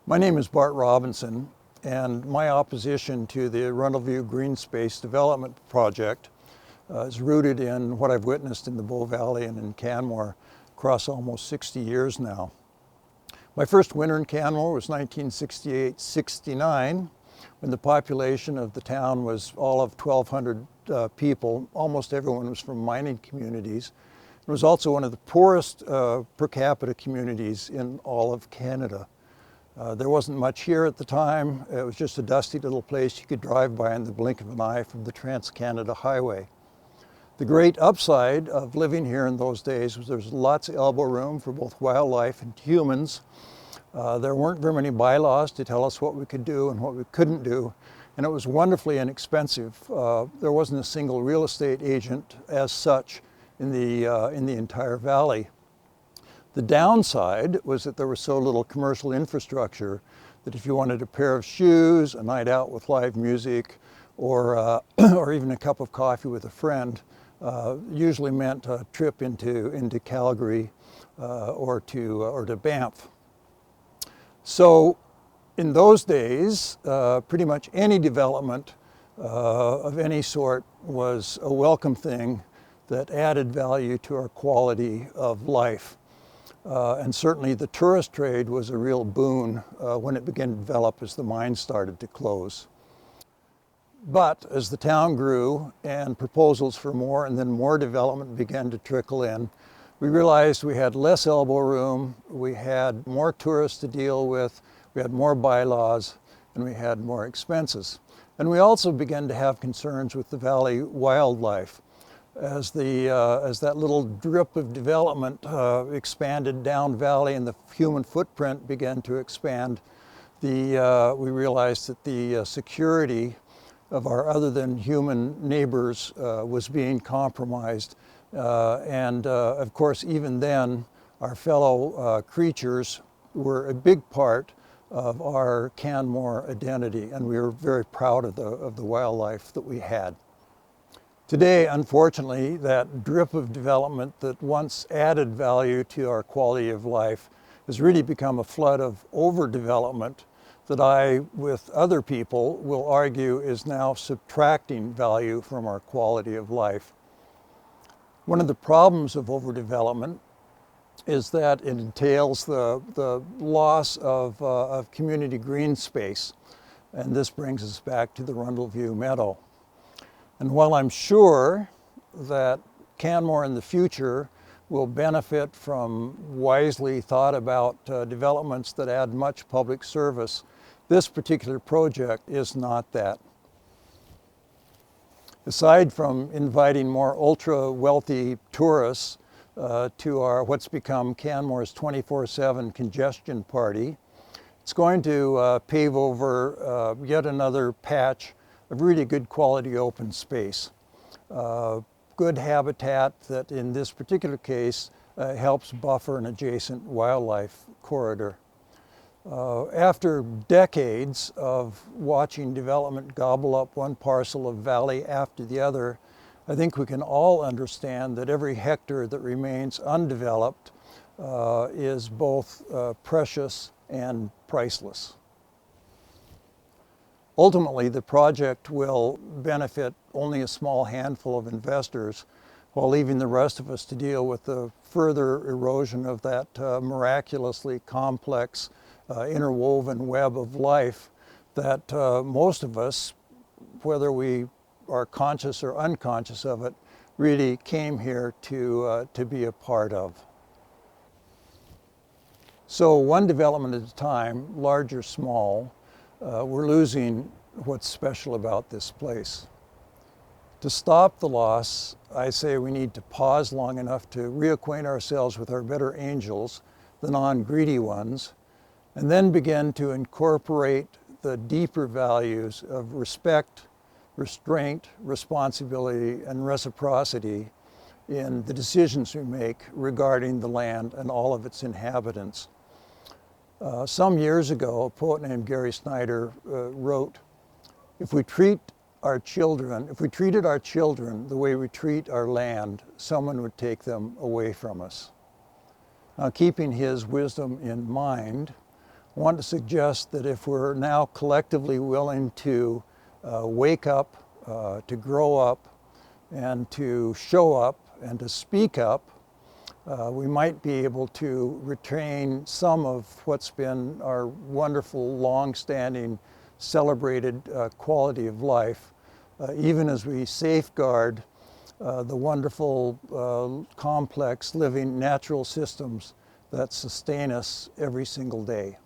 My name is Bart Robinson, and my opposition to the Rundleview Green Space Development Project is rooted in what I've witnessed in the Bow Valley and in Canmore across almost 60 years now. My first winter in Canmore was 1968-69, when the population of the town was all of 1,200 people. Almost everyone was from mining communities. It was also one of the poorest per capita communities in all of Canada. There wasn't much here at the time. It was just a dusty little place you could drive by in the blink of an eye from the Trans-Canada Highway. The great upside of living here in those days was there was lots of elbow room for both wildlife and humans. There weren't very many bylaws to tell us what we could do and what we couldn't do, and it was wonderfully inexpensive. There wasn't a single real estate agent as such in the entire valley. The downside was that there was so little commercial infrastructure that if you wanted a pair of shoes, a night out with live music, or even a cup of coffee with a friend, usually meant a trip into Calgary or to Banff. So in those days, pretty much any development of any sort was a welcome thing that added value to our quality of life. And certainly the tourist trade was a real boon when it began to develop as the mines started to close. But as the town grew and proposals for more and then more development began to trickle in, we realized we had less elbow room, we had more tourists to deal with, we had more bylaws, and we had more expenses. And we also began to have concerns with the valley wildlife. As that little drip of development expanded down valley and the human footprint began to expand, we realized that the security of our other than human neighbors was being compromised. Of course, even then, our fellow creatures were a big part of our Canmore identity, and we were very proud of the wildlife that we had. Today, unfortunately, that drip of development that once added value to our quality of life has really become a flood of overdevelopment that I, with other people, will argue is now subtracting value from our quality of life. One of the problems of overdevelopment is that it entails the loss of community green space, and this brings us back to the Rundleview Meadow. And while I'm sure that Canmore in the future will benefit from wisely thought about developments that add much public service, this particular project is not that. Aside from inviting more ultra-wealthy tourists to what's become Canmore's 24/7 congestion party, it's going to pave over yet another patch of really good quality open space. Good habitat that in this particular case helps buffer an adjacent wildlife corridor. After decades of watching development gobble up one parcel of valley after the other, I think we can all understand that every hectare that remains undeveloped is both precious and priceless. Ultimately, the project will benefit only a small handful of investors, while leaving the rest of us to deal with the further erosion of that miraculously complex, interwoven web of life that most of us, whether we are conscious or unconscious of it, really came here to be a part of. So one development at a time, large or small, we're losing what's special about this place. To stop the loss, I say we need to pause long enough to reacquaint ourselves with our better angels, the non-greedy ones, and then begin to incorporate the deeper values of respect, restraint, responsibility, and reciprocity in the decisions we make regarding the land and all of its inhabitants. Some years ago, a poet named Gary Snyder wrote, if we treated our children the way we treat our land, someone would take them away from us. Now, keeping his wisdom in mind, I want to suggest that if we're now collectively willing to wake up, to grow up, and to show up, and to speak up, we might be able to retain some of what's been our wonderful, long-standing, celebrated quality of life, even as we safeguard the wonderful, complex, living, natural systems that sustain us every single day.